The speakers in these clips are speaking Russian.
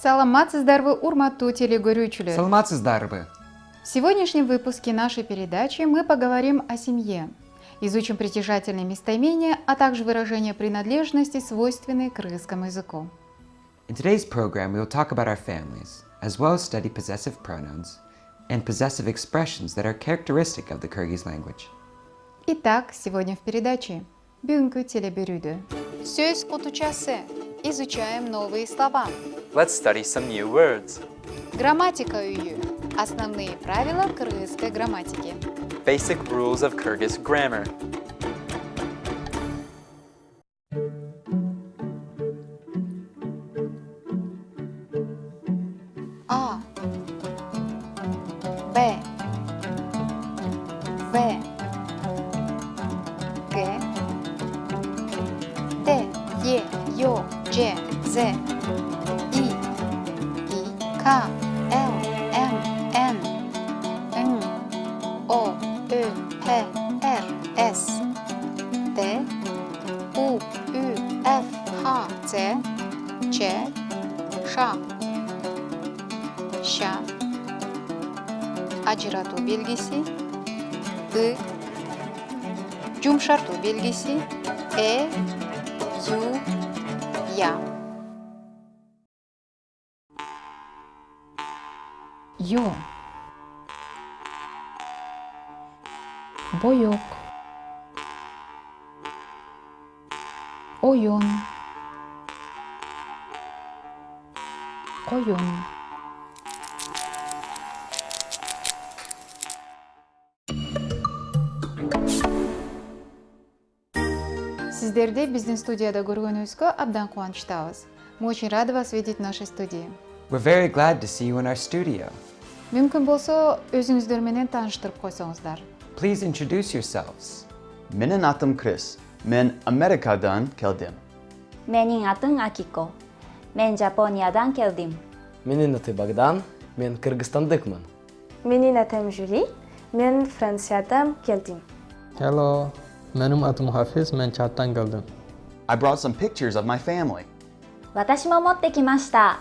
Саламатсыздарбы, урматтуу телегөрүүчүлөр. Саламатсыздарбы. В сегодняшнем выпуске нашей передачи мы поговорим о семье. Изучим притяжательные местоимения, а также выражения принадлежности, свойственные кыргызскому языку. In today's program, we will talk about our families, as well as study possessive pronouns and possessive expressions that are characteristic of the Kyrgyz language. Итак, сегодня в передаче бүгүнкү телеберүүдө сөз кутучасы. Изучаем новые слова. Let's study some new words. Грамматика үйү. Основные правила кыргызской грамматики. Basic rules of Kyrgyz grammar. А, Б, В, Г, Д, Е, Ё, Ж, З, И, К, Л, М, Н, Н, О, Ö, П, Р, С, Т, У, Ü, F, Х, Ц, Ч, Ш, Ş, ajıratу belgisi, I, yumuşartу belgisi, E, Ю, Я. Ё. Боёк. Ойон. Коён. Сиздерди биздин студияда көргөнүбүзгө абдан кубанычтабыз. Мы очень рады вас видеть в нашей студии. We're very glad to see you in our studio. Мүмкүн болсо өзүңүздөр менен тааныштырып койсоңуздар. Please introduce yourselves. Менин атым Крис. Мен Америкадан келдим. Менин атым Акико. Мен Жапониядан келдим. Менин аты Богдан, мен Кыргызстандыкмын. Менин атым Жюли, мен Франциядан келдим. Hello, менин атым Хафиз, мен Чаттан келдим. I brought some pictures of my family. 私も持ってきました。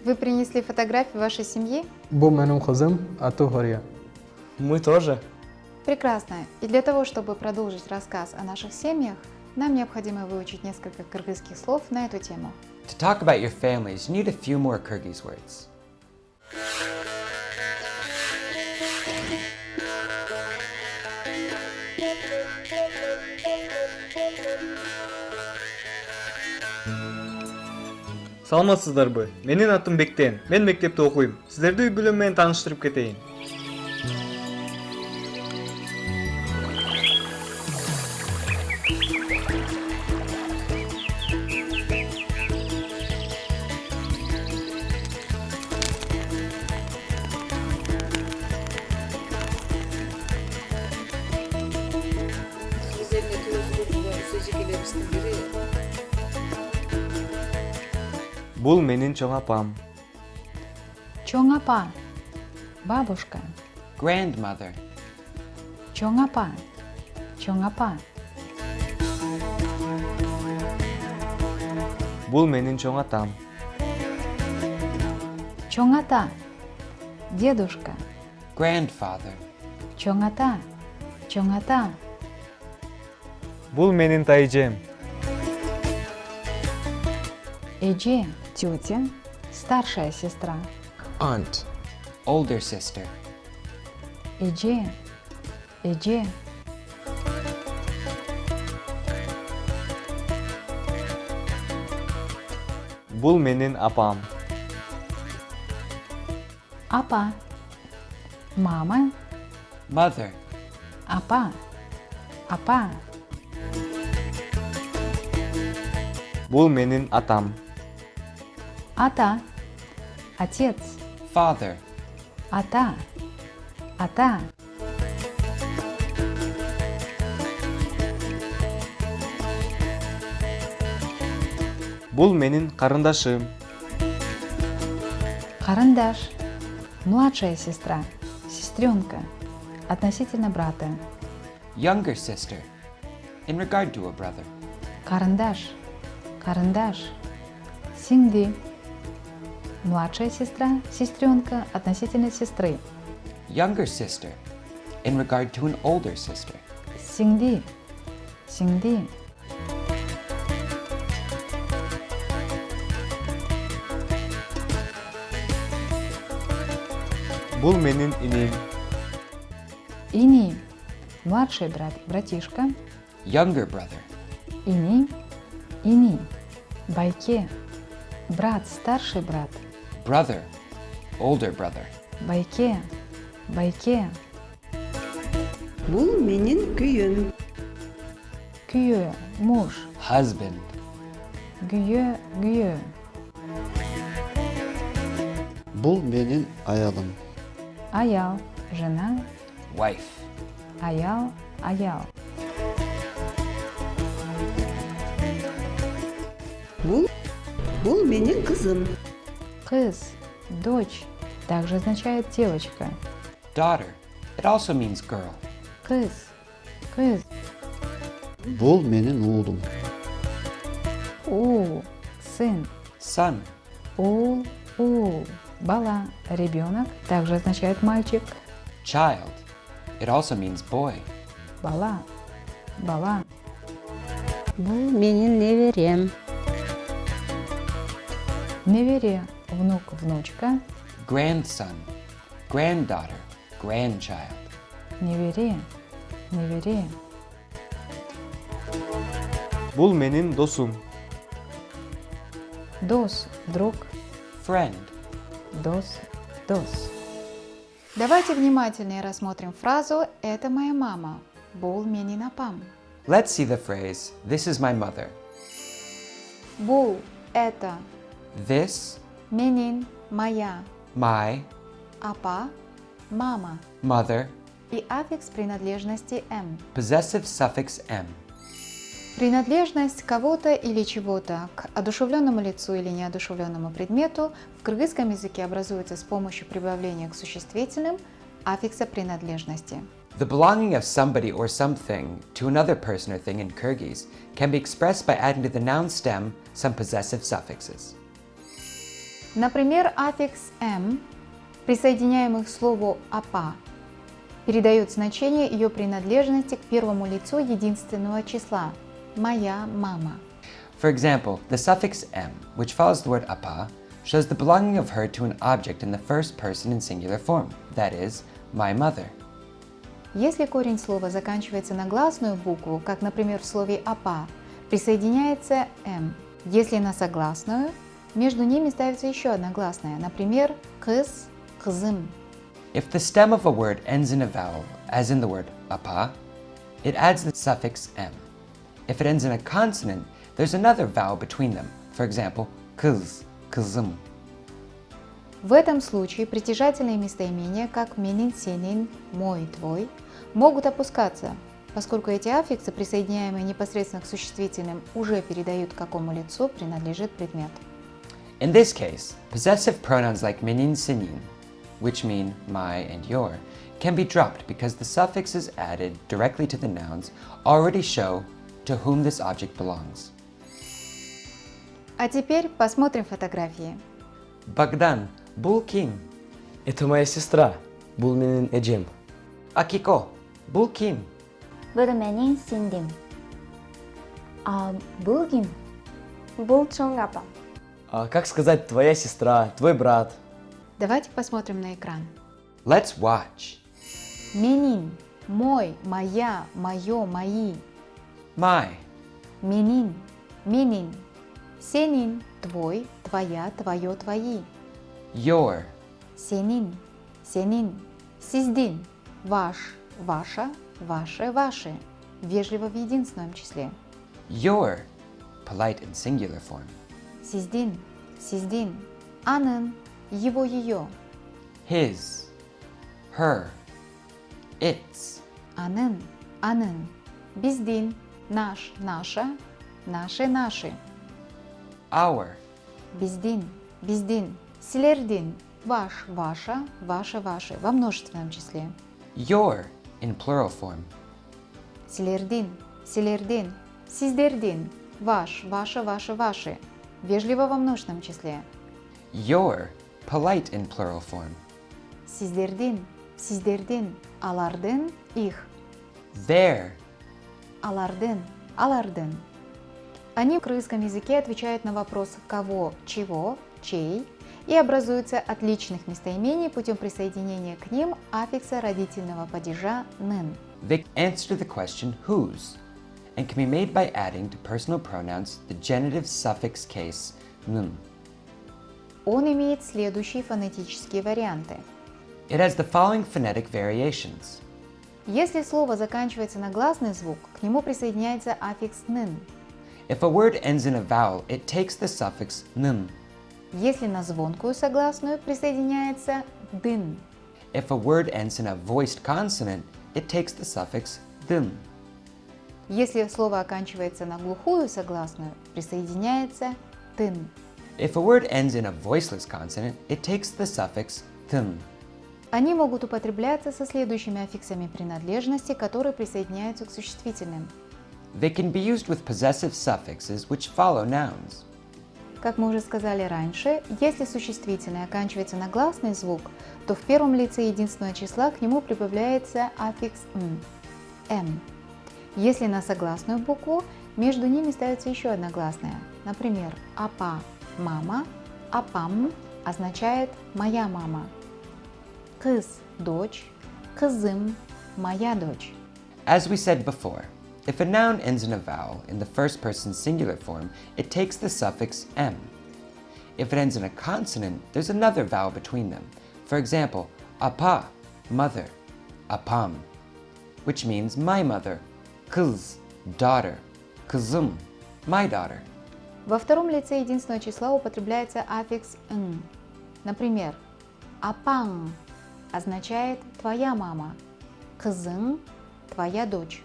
Вы принесли фотографии вашей семьи? Бу менин кызым, аты Хория. Мы тоже. Прекрасно. И для того, чтобы продолжить рассказ о наших семьях, нам необходимо выучить несколько кыргызских слов на эту тему. To talk about your families, you need a few more Kyrgyz words. Саламатсыздарбы? Менин атым Бектен. Мен мектепте окуйм. Сиздерди үй бүлөм менен тааныштырып кетейин. Бул менин чоң апам. Чоң апа, бабушка. Grandmother. Чоң апа, чоң апа. Бул менин чоң атам. Чоң ата, дедушка. Grandfather. Чоң ата, чоң ата. Бул менин тайжем. Эже, тетя, старшая сестра. Aunt. Older sister. Эже, эже. Бул менин апам. Апа, мама. Mother. Апа, апа. Бул менин атам. Ата, отец. Father. Ата, ата. Бул менин карындашым. Карандаш, младшая сестра, сестренка, относительно брата. Younger sister. In regard to a brother. Карандаш, карандаш, сиңди, Младшая сестра, сестренка относительно сестры. Younger sister, in regard to an older sister. Сингди, сингди. Бул менин иним. Ини, младший брат, братишка. Younger brother. Ини, ини. Байке, брат, старший брат. Brother, older brother. Байке, байке. Бул менин күйім. Күйе, муж. Husband. Гүйе, гүйе. Бул менин аялым. Аял, жена. Wife. Аял, аял. Бул менин кызым. Кыз, дочь. Также означает девочка. Daughter. It also means girl. Кыз, кыз. Бул менин уулум. Ул, сын. Son. Ул, ул. Бала, ребенок. Также означает мальчик. Child. It also means boy. Бала, бала. Бул менин неверем. Невере, внук, внучка. Grandson. Granddaughter. Grandchild. Невере, невере. Бул менин досум. Дос, друг. Friend. Дос, дос. Давайте внимательнее рассмотрим фразу «Это моя мама». Бул менин апам. Let's see the phrase, this is my mother. Бул – это This, менин, моя, my, апа, мама mother, и аффикс принадлежности «м». possessive suffix m. Принадлежность кого-то или чего-то к одушевленному лицу или неодушевленному предмету в кыргызском языке образуется с помощью прибавления к существительным аффикса принадлежности. The belonging of somebody or something to another person or thing in Kyrgyz can be expressed by adding to the noun stem some possessive suffixes. Например, аффикс «м», присоединяемый к слову «апа», передает значение ее принадлежности к первому лицу единственного числа – «моя мама». For example, the suffix m, which follows the word apa, shows the belonging of her to an object in the first person in singular form, that is, my mother. Если корень слова заканчивается на гласную букву, как, например, в слове «апа», присоединяется «м». Если на согласную, между ними ставится еще одна гласная, например, «кыз», «кызым». If the stem of a word ends in a vowel, as in the word apa, it adds the suffix m. If it ends in a consonant, there's another vowel between them, for example, kız, kızım. В этом случае притяжательные местоимения, как «менин», «сенин», «мой», «твой», могут опускаться, поскольку эти аффиксы, присоединяемые непосредственно к существительным, уже передают, к какому лицу принадлежит предмет. In this case, possessive pronouns like menin, senin, which mean my and your, can be dropped because the suffixes added directly to the nouns already show to whom this object belongs. А теперь посмотрим фотографии. Bagdan, bul kim? Это моя сестра. Бул менин эжем. Akiko, bul kim? Бул менин синдим. А бул ким? Бул чоң апам. А как сказать твоя сестра, твой брат? Давайте посмотрим на экран. Let's watch. Менин, мой, моя, мое, мои. My, Менин, менин. Сенин, твой, твоя, твое, твои. your, Сенин, сенин. Сиздин, ваш, ваша, ваше, ваши. Вежливо в единственном числе. your, polite in singular form. Сиздин, сиздин. Анын, его, ее. His, her, its, Анын, анын. Биздин, наш, наша, наши, наши. our, Биздин, биздин. Силердин, ваш, ваша, ваше, ваши. Во множественном числе. your in plural form. Силердин, силердин. Сиздердин, ваш, ваша, ваше, ваши. Вежливо во множественном числе. your, polite in plural form. Сиздердин, алардын, их, Their, алардын. Они в русском языке отвечают на вопрос кого, чего, чей и образуются от личных местоимений путем присоединения к ним аффикса родительного падежа «нын». they answer the question whose and can be made by adding to personal pronouns the genitive suffix case n. Он имеет следующие фонетические варианты. It has the following phonetic variations. Если слово заканчивается на гласный звук, к нему присоединяется аффикс «нын». If a word ends in a vowel, it takes the suffix n. Если на звонкую согласную, присоединяется «дын». If a word ends in a voiced consonant, it takes the suffix dn. Если слово оканчивается на глухую согласную, присоединяется «тын». If a word ends in a voiceless consonant, it takes the suffix tn. Они могут употребляться со следующими аффиксами принадлежности, которые присоединяются к существительным. They can be used with possessive suffixes which follow nouns. Как мы уже сказали раньше, если существительное оканчивается на гласный звук, то в первом лице единственного числа к нему прибавляется аффикс «м». Если на согласную букву, между ними ставится еще одна гласная. Например, «апа» – «мама», «апам» означает «моя мама». «Кыз» – «дочь», «кызым» – «моя дочь». As we said before, if a noun ends in a vowel in the first person singular form, it takes the suffix m. If it ends in a consonant, there's another vowel between them. For example, apa, mother, apam, which means my mother, kız, daughter, kızım, my daughter. Во втором лице единственного числа употребляется аффикс «н». Например, «апан» означает «твоя мама», «кызын» – «твоя дочь».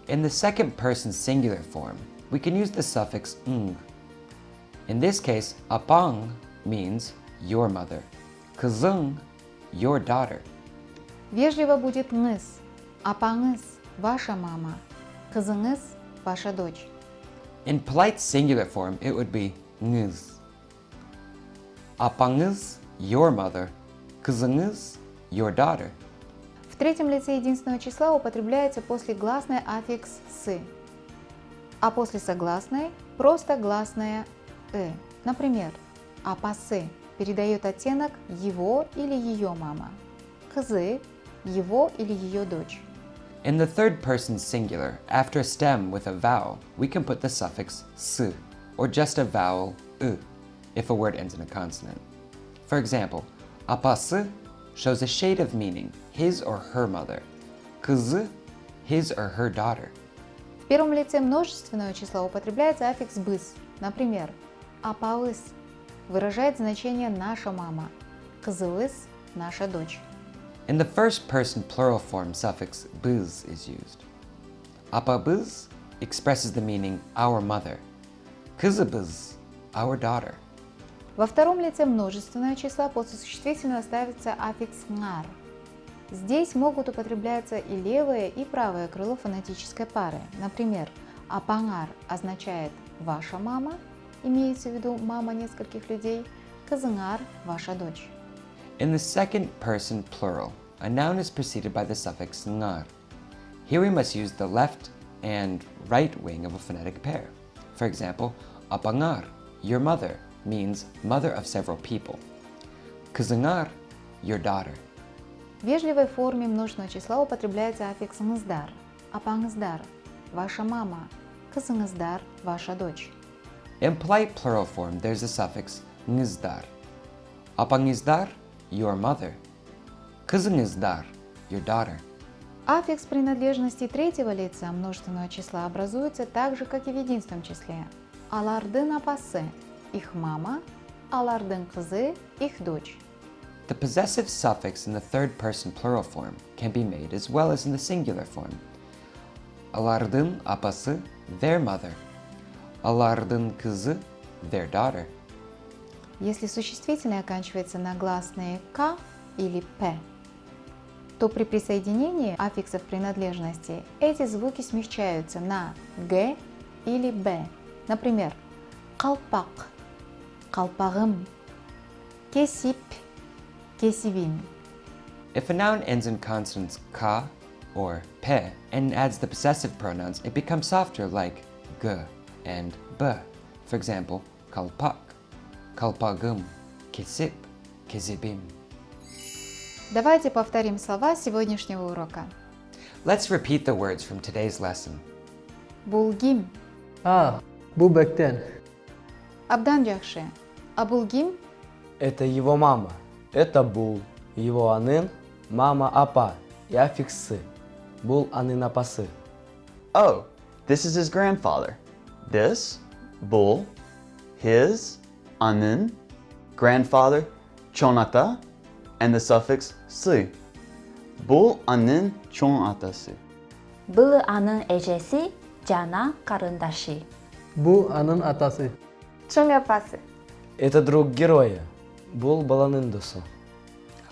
In the second person singular form, we can use the suffix ng. In this case, apang means your mother, kızın your daughter. Вежливо будет «ныз», «апаңыз» – «ваша мама», «кызыңыз» – «ваша дочь». In polite singular form, it would be ngız. Apangız your mother, kızınız your daughter. В третьем лице единственного числа употребляется после гласной аффикс «сы», а после согласной просто гласная «э». Например, «апасы» передает оттенок «его» или «ее мама», «кызы» – «его» или «ее дочь». In the third person singular, after a stem with a vowel, we can put the suffix s or just a vowel u if a word ends in a consonant. For example, apası shows a shade of meaning, his or her mother. Kızı, his or her daughter. В первом лице множественного числа употребляется аффикс «быз». Например, «апауыз» выражает значение «наша мама», «кызылыз» – «наша дочь». In the first person plural form, suffix bız is used. Apabız expresses the meaning our mother. Kızыбız, our daughter. Во втором лице множественного числа после существительного ставится аффикс «нгар». Здесь могут употребляться и левое, и правое крыло фонетической пары. Например, «апангар» означает «ваша мама», имеется в виду мама нескольких людей, «кызыңар» – «ваша дочь». In the second person plural, a noun is preceded by the suffix ngar. Here we must use the left and right wing of a phonetic pair. For example, apangar, your mother, means mother of several people. Kızıngar, your daughter. В вежливой форме множественного числа употребляется аффикс «ңыздар», «апаңыздар», «ваша мама», «кызыңыздар», «ваша дочь». In polite plural form, there's a suffix ngızdar. Apangızdar, your mother. Kızınızдар, your daughter. Аффикс принадлежности третьего лица множественного числа образуется так же, как и в единственном числе. Алардын апасы – их мама, алардын кызы – их дочь. The possessive suffix in the third person plural form can be made as well as in the singular form. Alardın apası, their mother. Alardın kızı, their daughter. Если существительное оканчивается на гласные «к» или «п», то при присоединении аффиксов принадлежности эти звуки смягчаются на «г» или «б». Например, «калпак» – «калпагым», Kesip, kesibin. If a noun ends in consonants ka or pe and adds the possessive pronouns, it becomes softer like g and b. For example, kalpak, kalpagum, kesip, kesibim. Давайте повторим слова сегодняшнего урока. Let's repeat the words from today's lesson. Булгим. Bu bekten. Абдан жакшы. Абулгим. Это его мама. Это бул. Его анын, мама апа. И аффикс сы. Бул анын апасы. Oh, this is his grandfather. This, bul, his, anın, grandfather, çonata, and the suffix sı. Bul anın çon atası. Был анын эжеси, жана карындаши. Bu anın atası. Чоң апасы. Это друг героя. Бул баланын досу.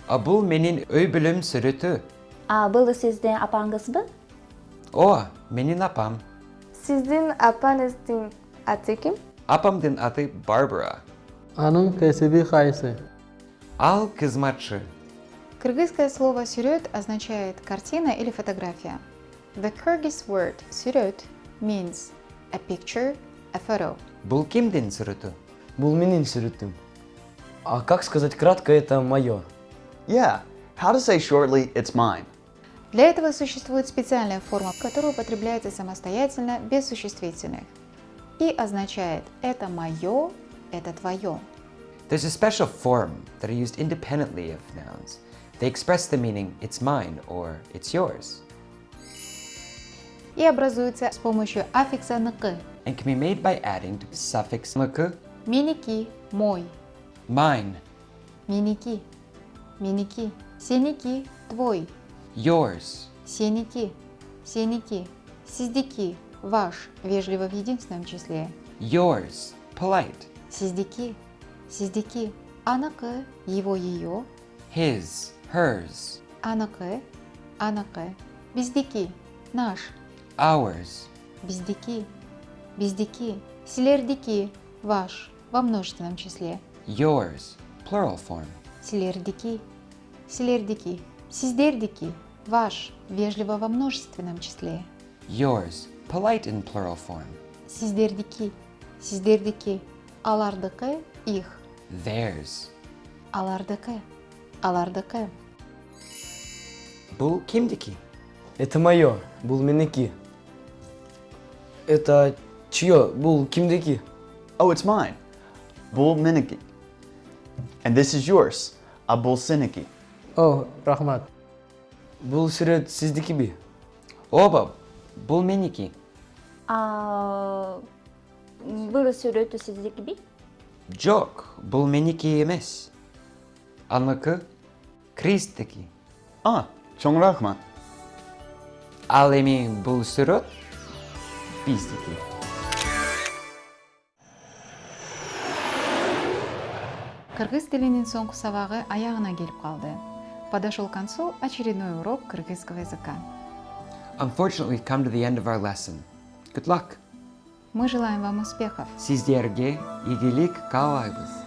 Abul menin öybülüm sürütü. Был сиздин апаңызбы? O, menin apam. Сиздин апаңыздын аты ким? Apamdın adı Barbara. Anın kesibi kayısı. Al kızmatçı. Кыргызское слово «сюрет» означает «картина» или «фотография». The Kyrgyz word «сюрет» means a picture, a photo. Bul kimdin sürütü? Бул менин сүрүтүм. А как сказать кратко, это мое? Yeah, how to say shortly, it's mine. Для этого существует специальная форма, которая употребляется самостоятельно, без существительных. И означает «это мое», «это твое». There's a special form that are used independently of nouns. They express the meaning it's mine or it's yours И образуется с помощью аффикса «нк». and can be made by adding the suffix lık, Миники – мой, mine, миники, миники, сеники – твой, yours, сеники, сеники, сиздики – ваш, вежливо в единственном числе, yours, polite, сиздики, сиздики, анаке – его, ее, his, hers, анаке, анаке, биздики – наш, ours, биздики, биздики, силердики – ваш, во множественном числе, yours, plural form, силердики, силердики, сиздердики – ваш, вежливо во множественном числе, yours, polite in plural form, сиздердики, сиздердики, алардыки – их, theirs. алардыки, алардыки. Bul kimdiki? Это мое. Бул меники. Это чье? Бул кимдеки. Oh, it's mine. Bul miniki. And this is yours. A bul siniki. Oh, rahmat. Бул сүрөт сиздики би. Oba, bul meniki. Был сүрөтү сиздики би? Yok, bul meniki emes. Anlıkı, kristiki. Ah, çon rahmat. Alemi bul sürüt, bizdiki. Кыргыз тилинин соңку сабагы аягына келип калды. Подошел к концу очередной урок кыргызского языка. Unfortunately, we've come to the end of our lesson. Good luck. Мы желаем вам успехов. Sizlerge iyilik kavayız.